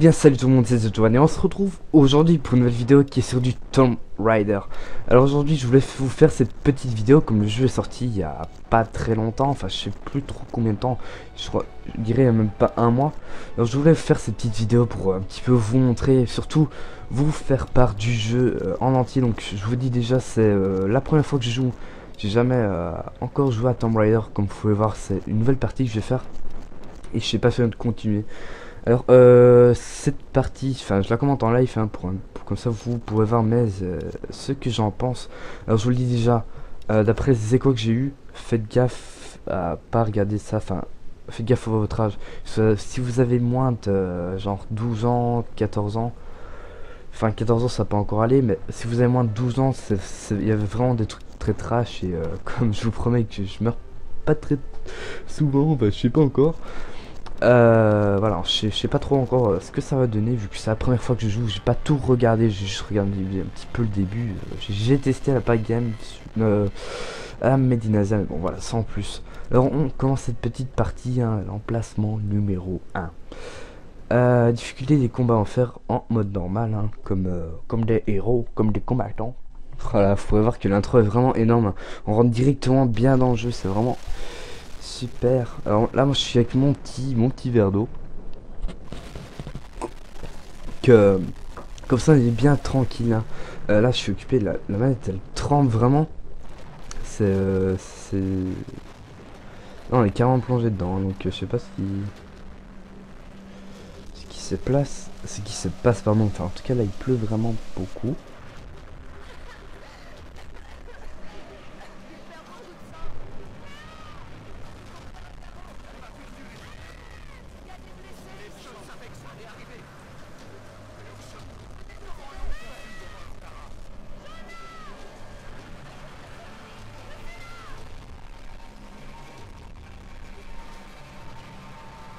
bien salut tout le monde, c'est Joanne et on se retrouve aujourd'hui pour une nouvelle vidéo qui est sur du Tomb Raider. Alors aujourd'hui je voulais vous faire cette petite vidéo comme le jeu est sorti il y a pas très longtemps, enfin je sais plus trop combien de temps, je dirais même pas un mois. Alors je voulais faire cette petite vidéo pour un petit peu vous montrer, surtout vous faire part du jeu en entier. Donc je vous dis déjà c'est la première fois que je joue, j'ai jamais encore joué à Tomb Raider. Comme vous pouvez voir c'est une nouvelle partie que je vais faire et je sais pas faire de continuer. Alors cette partie, enfin je la commente en live pour comme ça vous pourrez voir ce que j'en pense. Alors je vous le dis déjà, d'après les échos que j'ai eu, faites gaffe à pas regarder ça, enfin faites gaffe à votre âge. Si vous avez moins de genre 12 ans, 14 ans, enfin 14 ans ça peut encore aller, mais si vous avez moins de 12 ans, il y avait vraiment des trucs très trash et comme je vous promets que je meurs pas très souvent, bah je sais pas encore. Voilà, je sais pas trop encore ce que ça va donner vu que c'est la première fois que je joue. J'ai pas tout regardé, j'ai juste regardé un petit peu le début. J'ai testé la pack game à Medinazia, mais bon voilà, sans plus. Alors on commence cette petite partie, hein, l'emplacement numéro 1. Difficulté des combats en fer en mode normal, hein, comme des héros, comme des combattants. Voilà, vous pouvez voir que l'intro est vraiment énorme, hein. On rentre directement bien dans le jeu, c'est vraiment super. Alors là moi je suis avec mon petit verre d'eau. Comme ça on est bien tranquille, hein. Là je suis occupé, la manette elle tremble vraiment. C'est... Non, on est carrément plongé dedans, hein, donc je sais pas ce qui se passe pardon. Enfin en tout cas là il pleut vraiment beaucoup.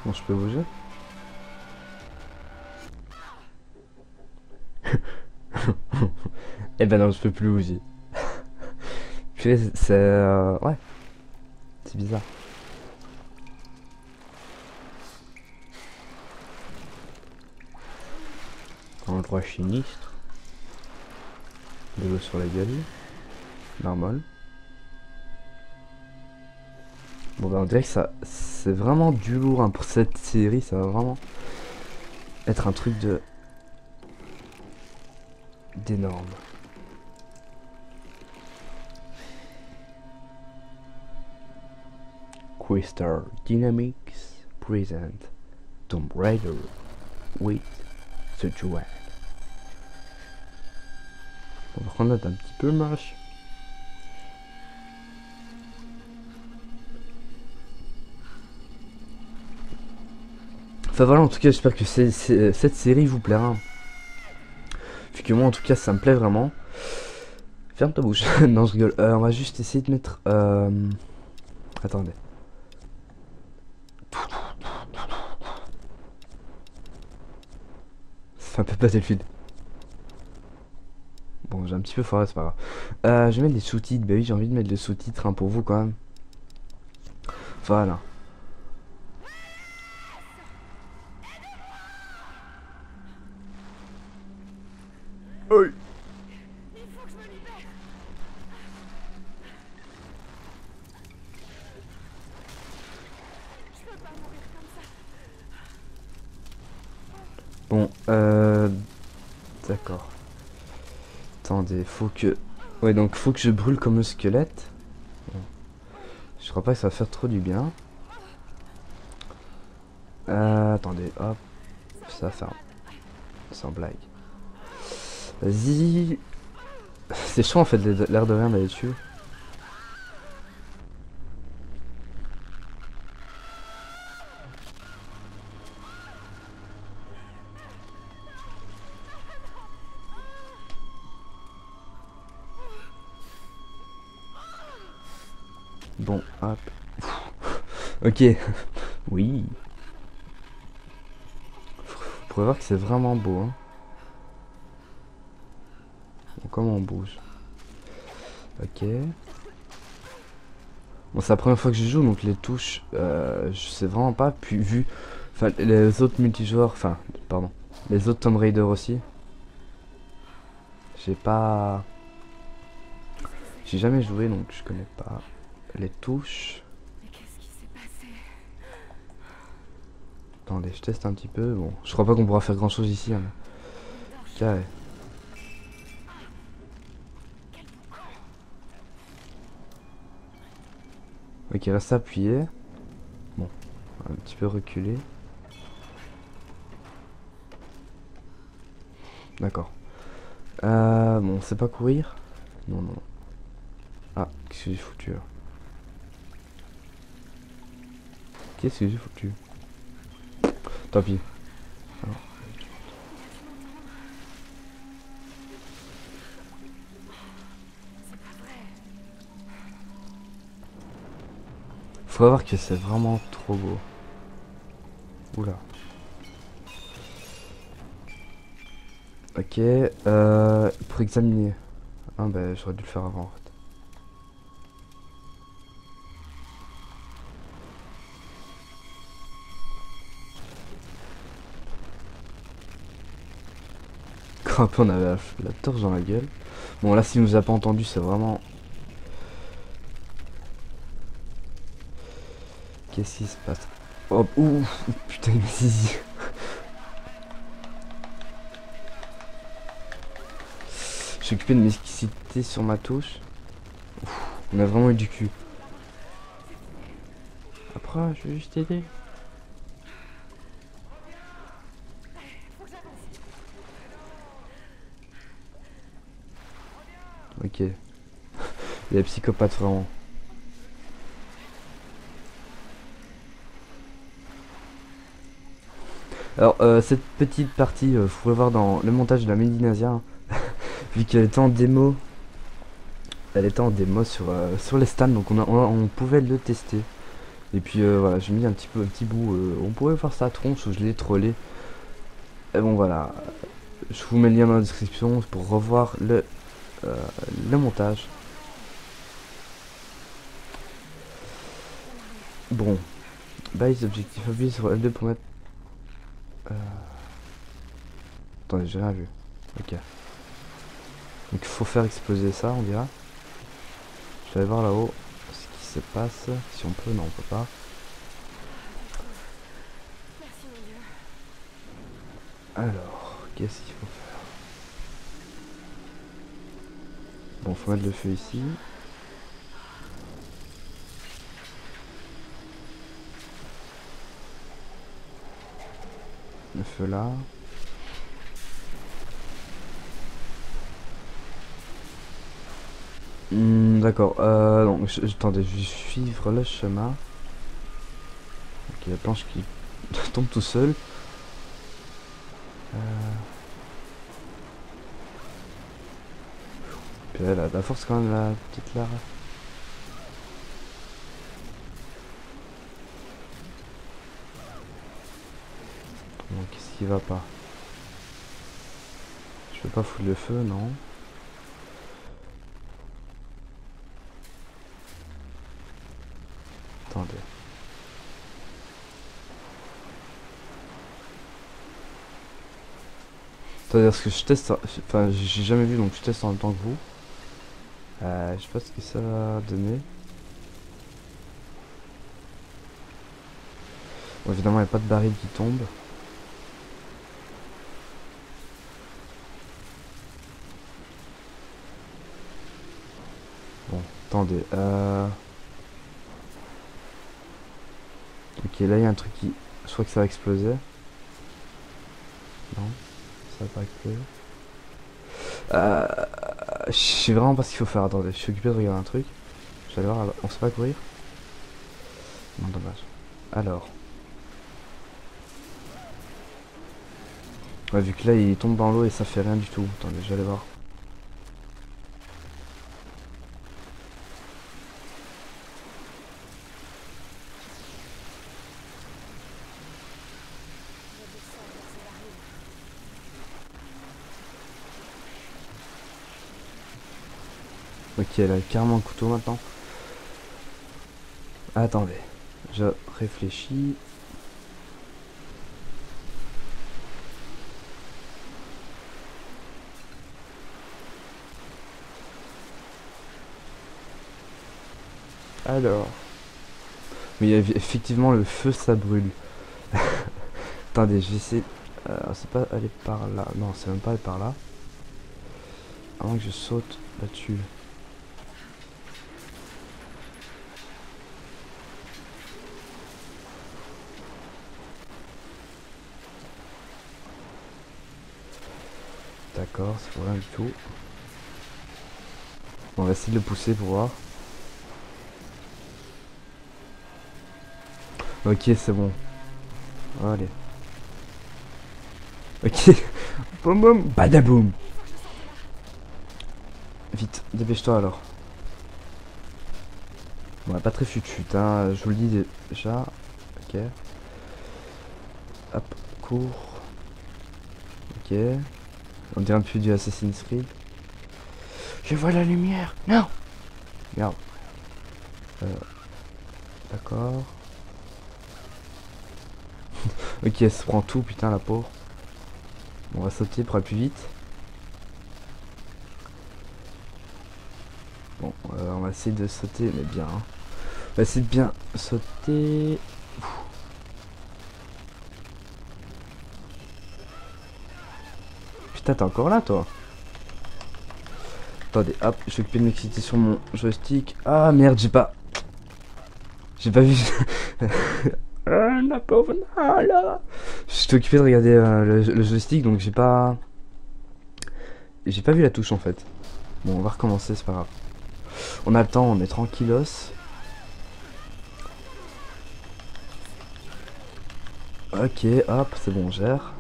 Bon, je peux bouger. Eh ben non, je peux plus bouger. C'est... ouais. C'est bizarre. Endroit sinistre. De l'eau sur la gueule. Normal. Bon bah on dirait que ça... C'est vraiment du lourd, hein, pour cette série. Ça va vraiment être un truc d'énorme. Crystal Dynamics present Tomb Raider with The Joanne. On va remettre un petit peu marche. Enfin voilà, en tout cas j'espère que cette série vous plaira. Vu que moi en tout cas ça me plaît vraiment. Ferme ta bouche. Non je rigole. On va juste essayer de mettre... Attendez. C'est un peu Battlefield. Bon j'ai un petit peu foiré, c'est pas grave. Je vais mettre des sous-titres. Bah oui j'ai envie de mettre des sous-titres, hein, pour vous quand même. Voilà. Oui. Il faut que je me libère. Je peux pas mourir comme ça. Bon, d'accord. Attendez, faut que... Ouais, donc faut que je brûle comme le squelette. Bon. Je crois pas que ça va faire trop du bien. Attendez, hop. Ça va faire... Sans blague. Vas-y. C'est chaud en fait, l'air de rien d'aller dessus. Bon, hop. Ok. Oui. Vous pourrez voir que c'est vraiment beau, hein. Bon, comment on bouge? Ok. Bon, c'est la première fois que je joue, donc les touches, je sais vraiment pas. Puis vu, enfin, les autres multijoueurs, enfin, pardon, Les autres Tomb Raider aussi. J'ai pas... J'ai jamais joué donc je connais pas les touches. Mais qu'est-ce qui s'est passé? Attendez, je teste un petit peu. Bon, je crois pas qu'on pourra faire grand chose ici. Hein. Carré. Ok, reste appuyé. Bon, un petit peu reculé. D'accord. Bon, on sait pas courir. Non, non. Ah, qu'est-ce que j'ai foutu là? Qu'est-ce que j'ai foutu? Tant pis. Alors. Faut voir que c'est vraiment trop beau. Oula. Ok, pour examiner. Ah bah j'aurais dû le faire avant en fait. Quand un peu on avait la torche dans la gueule. Bon là s'il nous a pas entendu c'est vraiment... Qu'est-ce qui se passe? Oh, ouh, putain il m'a saisi. Je suis occupé de m'exciter sur ma touche. Ouf, on a vraiment eu du cul. Après je vais juste t'aider. Ok. Il est psychopathe vraiment. Alors cette petite partie, vous pourrez voir dans le montage de la Médinasia, hein, vu qu'elle était en démo. Elle était en démo sur les stands, donc on pouvait le tester. Et puis voilà, j'ai mis un petit bout, on pouvait voir sa tronche, je l'ai trollé. Et bon voilà, je vous mets le lien dans la description pour revoir le montage. Bon, base objectif, appuyer sur L2 pour mettre... Attendez, j'ai rien vu. Ok. Donc il faut faire exploser ça, on dira. Je vais aller voir là-haut ce qui se passe. Si on peut, non on peut pas. Merci mon Dieu. Alors, qu'est-ce qu'il faut faire? Bon, faut mettre le feu ici. Le feu là. D'accord, donc attendez, je vais suivre le chemin. Ok, la planche qui tombe tout seul. Puis elle a de la force quand même, la petite Lara. Bon, qu'est-ce qui va pas? Je peux pas foutre le feu, non. Attendez. C'est-à-dire ce que je teste, enfin j'ai jamais vu donc je teste en même temps que vous. Je sais pas ce que ça va donner. Bon, évidemment il n'y a pas de baril qui tombe. Bon, attendez. Ok, là il y a un truc qui... Je crois que ça va exploser. Non, ça va pas exploser. Je sais vraiment pas ce qu'il faut faire. Attendez, je suis occupé de regarder un truc. Je vais aller voir, on sait pas courir. Non, dommage. Alors. Ouais, vu que là il tombe dans l'eau et ça fait rien du tout. Attendez, je vais aller voir. Ok, elle a carrément le couteau maintenant. Attendez, je réfléchis. Alors. Mais effectivement, le feu, ça brûle. Attendez, je vais essayer... c'est pas aller par là. Non, c'est même pas aller par là. Avant que je saute là-dessus. D'accord, c'est pour rien du tout. On va essayer de le pousser pour voir. Ok, c'est bon. Allez. Ok. Boum boum. Badaboum. Vite, dépêche-toi alors. Bon, pas très fut-fut, hein. Je vous le dis déjà. Ok. Hop, cours. Ok. On dirait un peu du Assassin's Creed. Je vois la lumière. Non. Merde. D'accord. Ok, elle se prend tout, putain, la pauvre. On va sauter pour aller plus vite. Bon, on va essayer de sauter, mais bien. Hein. On va essayer de bien sauter. Putain, t'es encore là, toi? Attendez, hop, je vais occuper de m'exciter sur mon joystick. Ah merde, j'ai pas vu. Ah, la pauvre Nala. J'étais occupé de regarder le joystick, donc j'ai pas vu la touche en fait. Bon, on va recommencer, c'est pas grave. On a le temps, on est tranquillos. Ok, hop, c'est bon, on gère.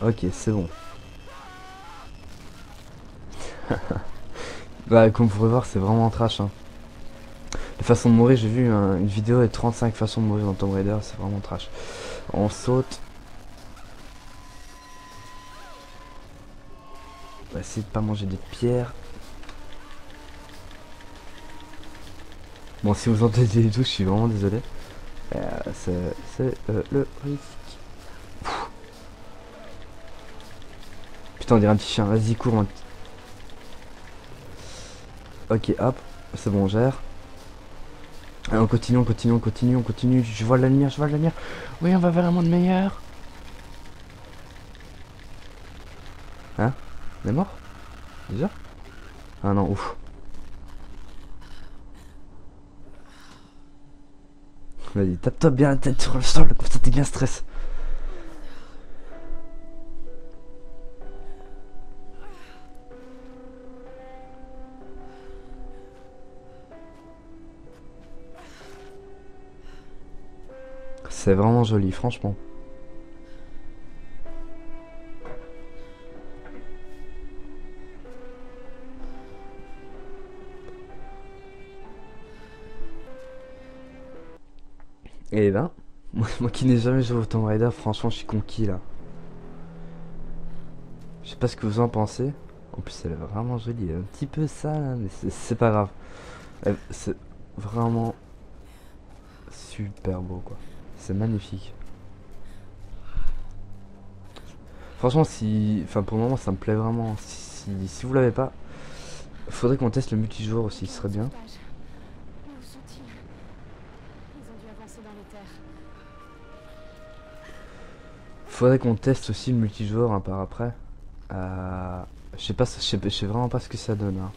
Ok, c'est bon. Bah, comme vous pouvez voir, c'est vraiment trash. Hein. Les façons de mourir, j'ai vu une vidéo de 35 façons de mourir dans Tomb Raider, c'est vraiment trash. On saute. On va essayer de pas manger des pierres. Bon, si vous entendez les douches, je suis vraiment désolé. C'est le risque. Putain, on dirait un petit chien. Vas-y, cours. Ok, hop. C'est bon, on gère. Allez, on continue, on continue, on continue, on continue. Je vois la lumière, je vois la lumière. Oui, on va vers un monde meilleur. Hein? On est mort? Déjà? Ah non, ouf. Vas-y, tape-toi bien la tête sur le sol, comme ça t'es bien stress. C'est vraiment joli, franchement. Et ben, moi qui n'ai jamais joué au Tomb Raider, franchement, je suis conquis là. Je sais pas ce que vous en pensez. En plus, elle est vraiment jolie. Elle est un petit peu sale, mais c'est pas grave. C'est vraiment super beau, quoi. C'est magnifique. Franchement, enfin, pour le moment, ça me plaît vraiment. Si vous l'avez pas, faudrait qu'on teste le multijoueur aussi, ce serait bien. Mais où sont-ils? Ils ont dû avancer dans les terres. Faudrait qu'on teste aussi le multijoueur par après. Je sais pas, je sais vraiment pas ce que ça donne. Hein.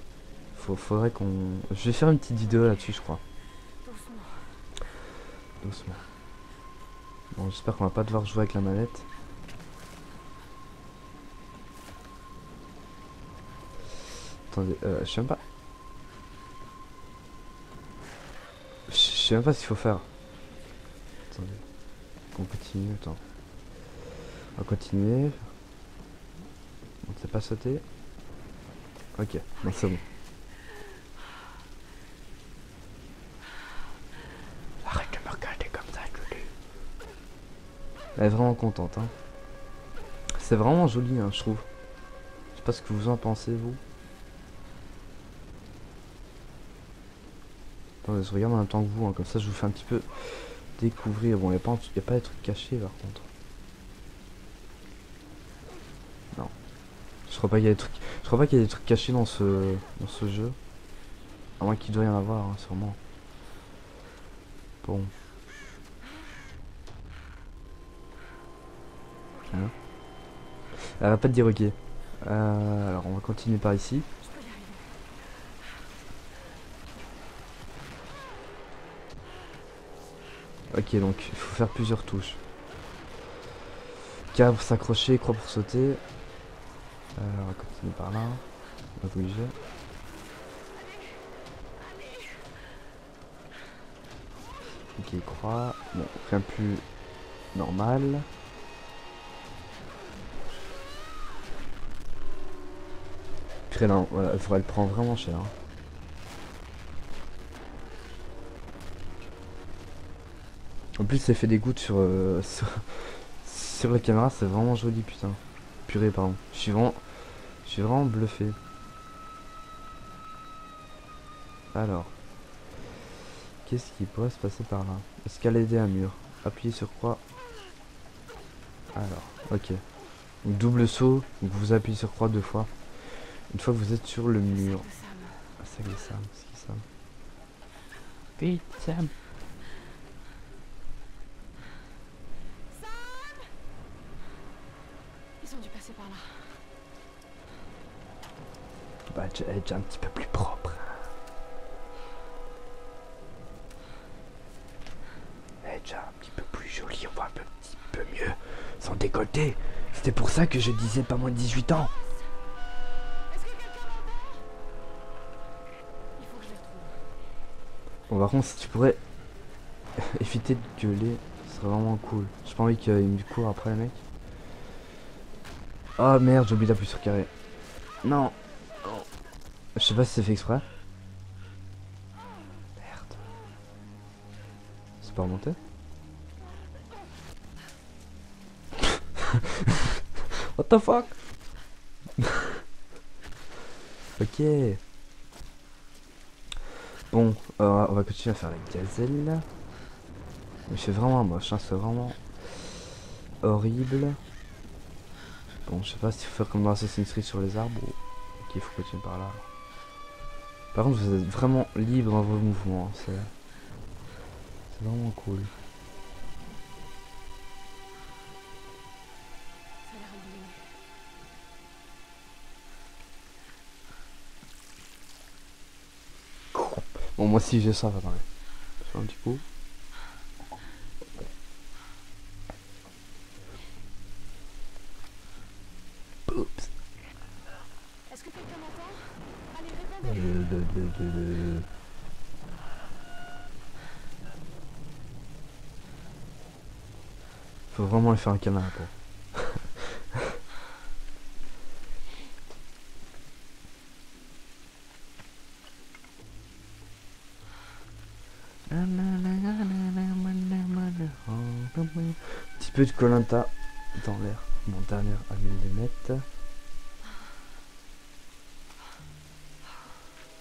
Faudrait qu'on. Je vais faire une petite vidéo là-dessus, je crois. Doucement. Doucement. Bon, j'espère qu'on va pas devoir jouer avec la manette. Attendez, je sais même pas. Je sais même pas ce qu'il faut faire. Attendez. On continue, attends. On va continuer. On ne sait pas sauter. Ok, non, c'est bon. Arrête de me regarder comme ça, Julie. Elle est vraiment contente, hein. C'est vraiment joli, hein, je trouve. Je sais pas ce que vous en pensez, vous. Attendez, je regarde en même temps que vous, hein, comme ça je vous fais un petit peu découvrir. Bon, il n'y a pas des trucs cachés par contre. Non. Je crois pas qu'il y a des trucs. Je crois pas qu'il y a des trucs cachés dans ce jeu. À moins qu'il doit y en avoir, hein, sûrement. Bon. Hein? Arrête pas de dire ok. Alors on va continuer par ici. Je peux y arriver. Ok, donc il faut faire plusieurs touches. K pour s'accrocher, croix pour sauter. On va continuer par là. On va bouger. Ok, croix. Bon, rien de plus normal. Puis là, voilà, elle prend vraiment cher. Hein. En plus, ça fait des gouttes sur, sur la caméra, c'est vraiment joli, putain. Purée, pardon. Je suis vraiment bluffé. Alors, qu'est-ce qui pourrait se passer par là? Escalader un mur. Appuyer sur croix. Alors, ok. Donc, double saut. Donc vous appuyez sur croix 2 fois. Une fois que vous êtes sur le mur. Ah, ça glisse Sam. C'est qui Sam? Vite Sam. Ils ont dû passer par là. Bah, elle est déjà un petit peu plus propre. Elle est déjà un petit peu plus jolie, on voit un petit peu mieux. Sans décolleté. C'était pour ça que je disais pas moins de 18 ans. Est-ce que quelqu'un m'entend? Il faut que je les retrouve. Bon, par contre, si tu pourrais éviter de gueuler, ce serait vraiment cool. J'ai pas envie qu'il me court après, le mec. Oh merde, j'ai oublié d'appuyer sur carré. Non. Je sais pas si c'est fait exprès. Merde. C'est pas remonté? What the fuck? Ok. Bon, on va continuer à faire la gazelle. C'est vraiment moche, hein, c'est vraiment horrible. Bon, je sais pas s'il faut faire comme dans Assassin's Creed sur les arbres ou... Ok, il faut continuer par là. Par contre, vous êtes vraiment libre dans vos mouvements, hein, c'est vraiment cool. Ça a l'air illuminé. Bon, moi si j'ai ça, attendez. Je fais un petit coup. Oups. Est-ce que quelqu'un m'entend? Allez, répondez. Faut vraiment lui faire un câlin pour. Un petit peu de Koh-Lanta dans l'air. Mon dernier millimètre.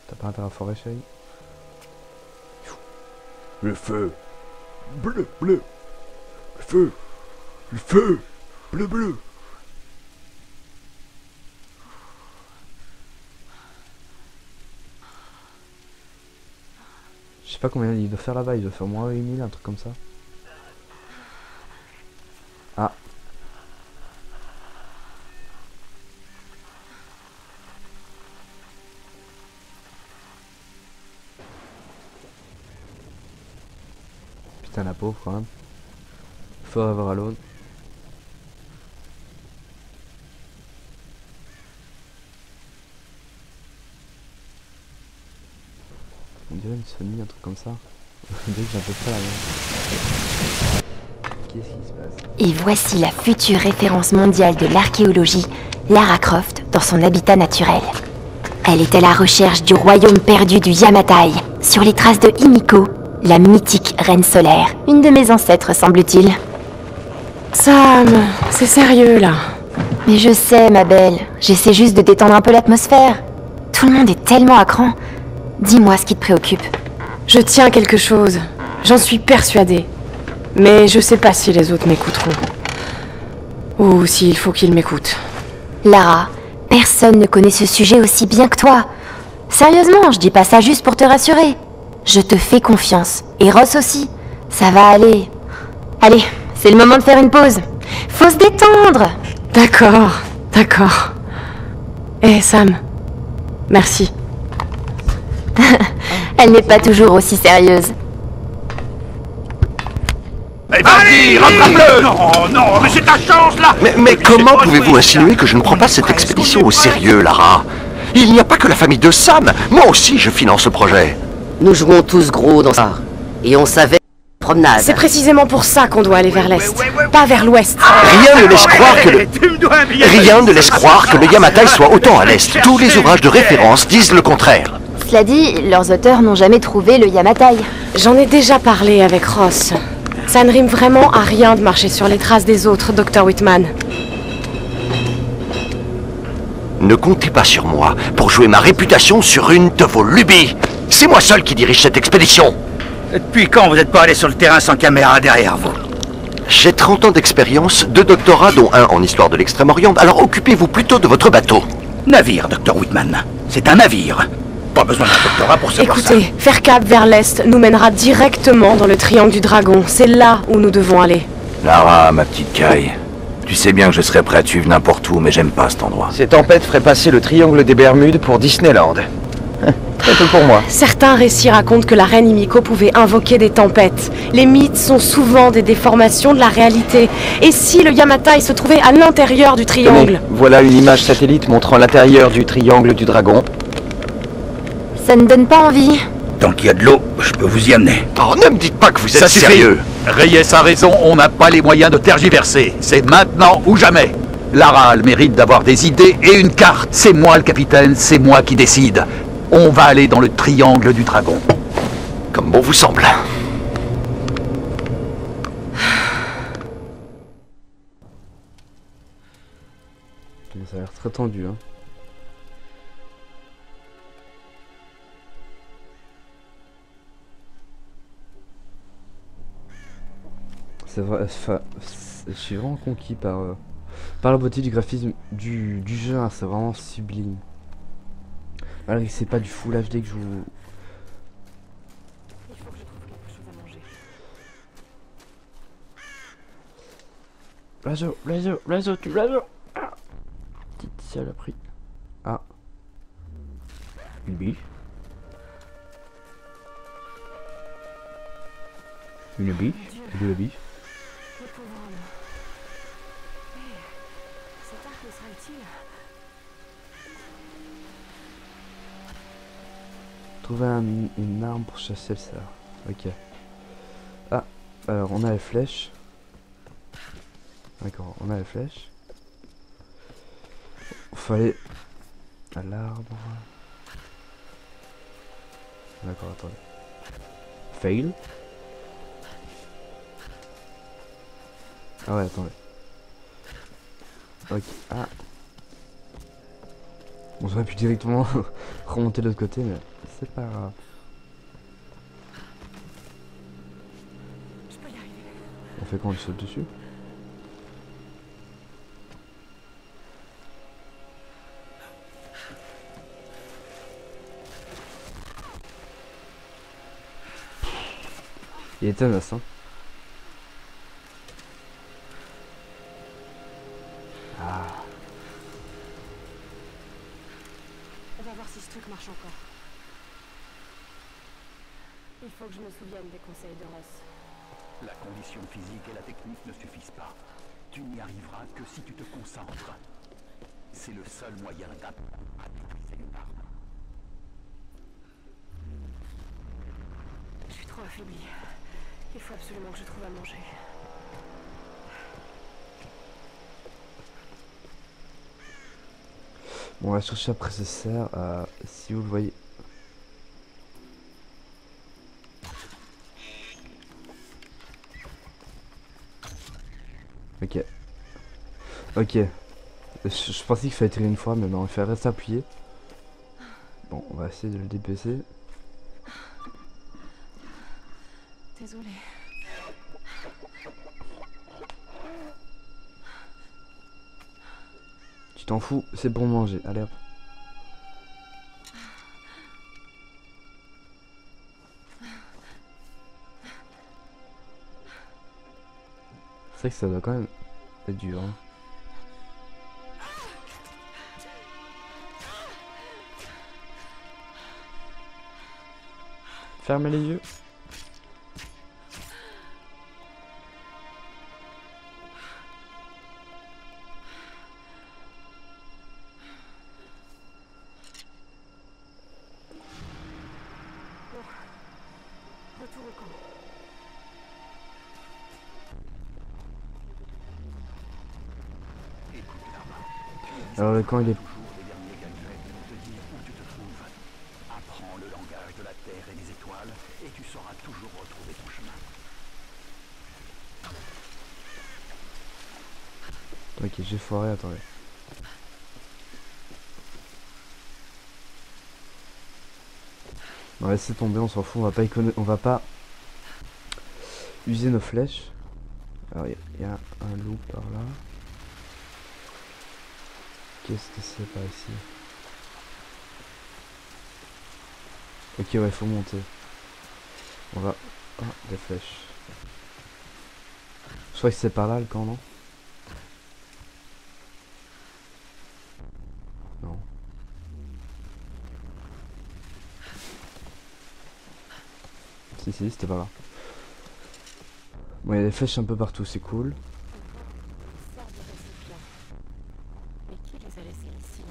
T'as pas intérêt à forer, chérie? Le feu. Bleu, bleu. Le feu. Le feu. Bleu, bleu. Je sais pas combien il doit faire là-bas, il doit faire moins 8000, un truc comme ça. Ah. Putain, la pauvre quand même. Faut avoir à l'autre. On dirait une Sony, un truc comme ça. On dirait que j'ai un peu peur là. Qu'est-ce qui se passe? Et voici la future référence mondiale de l'archéologie, Lara Croft, dans son habitat naturel. Elle est à la recherche du royaume perdu du Yamatai, sur les traces de Himiko, la mythique reine solaire, une de mes ancêtres semble-t-il. Sam, c'est sérieux là. Mais je sais, ma belle, j'essaie juste de détendre un peu l'atmosphère. Tout le monde est tellement à cran. Dis-moi ce qui te préoccupe. Je tiens quelque chose, j'en suis persuadée. Mais je sais pas si les autres m'écouteront. Ou s'il faut qu'ils m'écoutent. Lara, personne ne connaît ce sujet aussi bien que toi. Sérieusement, je dis pas ça juste pour te rassurer. Je te fais confiance, et Ross aussi. Ça va aller. Allez, c'est le moment de faire une pause. Faut se détendre. D'accord, d'accord. Eh Sam, merci. Elle n'est pas toujours aussi sérieuse. Allez, rattrape-le! Non, non, mais c'est ta chance, là! Mais comment pouvez-vous insinuer que je ne prends pas cette expédition au sérieux, Lara? Il n'y a pas que la famille de Sam. Moi aussi, je finance le projet. Nous jouons tous gros dans ça. Et on savait promenade. C'est précisément pour ça qu'on doit aller vers l'est, pas vers l'ouest. Rien ne laisse croire que le... Tu me dois un billet. Rien ne laisse croire que le Yamatai soit autant à l'est. Tous les ouvrages de référence disent le contraire. Cela dit, leurs auteurs n'ont jamais trouvé le Yamatai. J'en ai déjà parlé avec Ross. Ça ne rime vraiment à rien de marcher sur les traces des autres, Dr. Whitman. Ne comptez pas sur moi pour jouer ma réputation sur une de vos lubies. C'est moi seul qui dirige cette expédition. Depuis quand vous n'êtes pas allé sur le terrain sans caméra derrière vous? J'ai 30 ans d'expérience, 2 doctorats dont un en histoire de l'Extrême-Orient, alors occupez-vous plutôt de votre bateau. Navire, Dr. Whitman. C'est un navire. Pas besoin d'un doctorat pour savoir ça. Écoutez, faire cap vers l'est nous mènera directement dans le triangle du dragon. C'est là où nous devons aller. Lara, ma petite Kai, tu sais bien que je serais prêt à te suivre n'importe où, mais j'aime pas cet endroit. Ces tempêtes feraient passer le triangle des Bermudes pour Disneyland. Très peu pour moi. Certains récits racontent que la reine Himiko pouvait invoquer des tempêtes. Les mythes sont souvent des déformations de la réalité. Et si le Yamatai se trouvait à l'intérieur du triangle? Tenez, voilà une image satellite montrant l'intérieur du triangle du dragon. Ça ne donne pas envie. Tant qu'il y a de l'eau, je peux vous y amener. Oh, ne me dites pas que vous êtes Ça suffit. sérieux. Reyes a raison, on n'a pas les moyens de tergiverser. C'est maintenant ou jamais. Lara a le mérite d'avoir des idées et une carte. C'est moi le capitaine, c'est moi qui décide. On va aller dans le triangle du dragon. Comme bon vous semble. Ça a l'air très tendu, hein. C'est vrai, je suis vraiment conquis par la beauté du graphisme du jeu, hein, c'est vraiment sublime. Malgré que c'est pas du full HD que je vous... Il faut que je trouve quelque chose à manger. L'oiseau, ah. Petite saloperie. Ah. Une biche. Une biche. De la biche. Le pauvre homme. Hé, cet arc me sera utile. Trouver une arme pour chasser le cerf. Ok. Ah, alors on a les flèches. D'accord, on a les flèches. Il faut aller à l'arbre. D'accord, attendez. Fail. Ah ouais, attendez. Ok, ah. Bon, j'aurais pu directement remonter de l'autre côté, mais c'est pas grave. Je peux y arriver. On fait quand on saute dessus? Il est tenace, hein. On va voir si ce truc marche encore. Il faut que je me souvienne des conseils de Ross. La condition physique et la technique ne suffisent pas. Tu n'y arriveras que si tu te concentres. C'est le seul moyen d'apprendre à maîtriser une arme. Je suis trop affaiblie. Il faut absolument que je trouve à manger. Bon, on va chercher après ce cerf. Si vous le voyez. Ok. Ok. Je pensais qu'il fallait tirer une fois, mais non, il fallait rester appuyé. Bon, on va essayer de le dépêcher. Désolée. Tu t'en fous, c'est pour manger. Allez hop. C'est vrai que ça doit quand même être dur. Hein. Fermez les yeux. Retour au camp. Alors le camp il est... Apprends le langage de la terre et des étoiles, et tu sauras toujours retrouver ton chemin. Ok, j'ai foiré, attendez. On va laisser tomber, on s'en fout, on va pas user nos flèches. Alors il y a un loup par là. Qu'est-ce que c'est par ici? Ok, ouais, faut monter. On va... Ah, des flèches. Je crois que c'est par là le camp, non? Non. Si, c'était par là. Bon, il y a des flèches un peu partout, c'est cool. Sert de récipient. Mais qui les a laissés ici?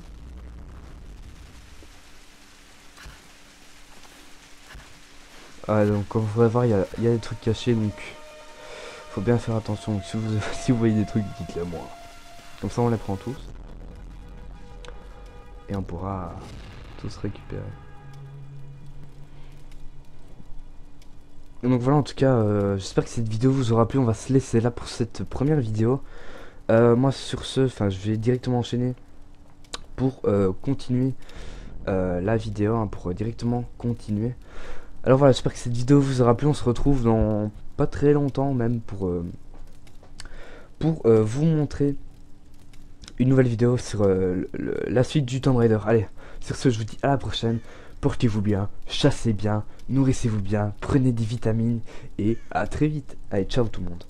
Ah, donc comme vous pouvez voir, il y a des trucs cachés, donc faut bien faire attention. Donc, si vous voyez des trucs, dites-le moi. Comme ça, on les prend tous. Et on pourra tous récupérer. Donc voilà, en tout cas, j'espère que cette vidéo vous aura plu. On va se laisser là pour cette première vidéo. Moi, sur ce, je vais directement enchaîner pour continuer la vidéo, hein, pour directement continuer. Alors voilà, j'espère que cette vidéo vous aura plu. On se retrouve dans pas très longtemps même pour vous montrer une nouvelle vidéo sur la suite du Tomb Raider. Allez, sur ce, je vous dis à la prochaine. Portez-vous bien, chassez bien, nourrissez-vous bien, prenez des vitamines et à très vite. Allez, ciao tout le monde.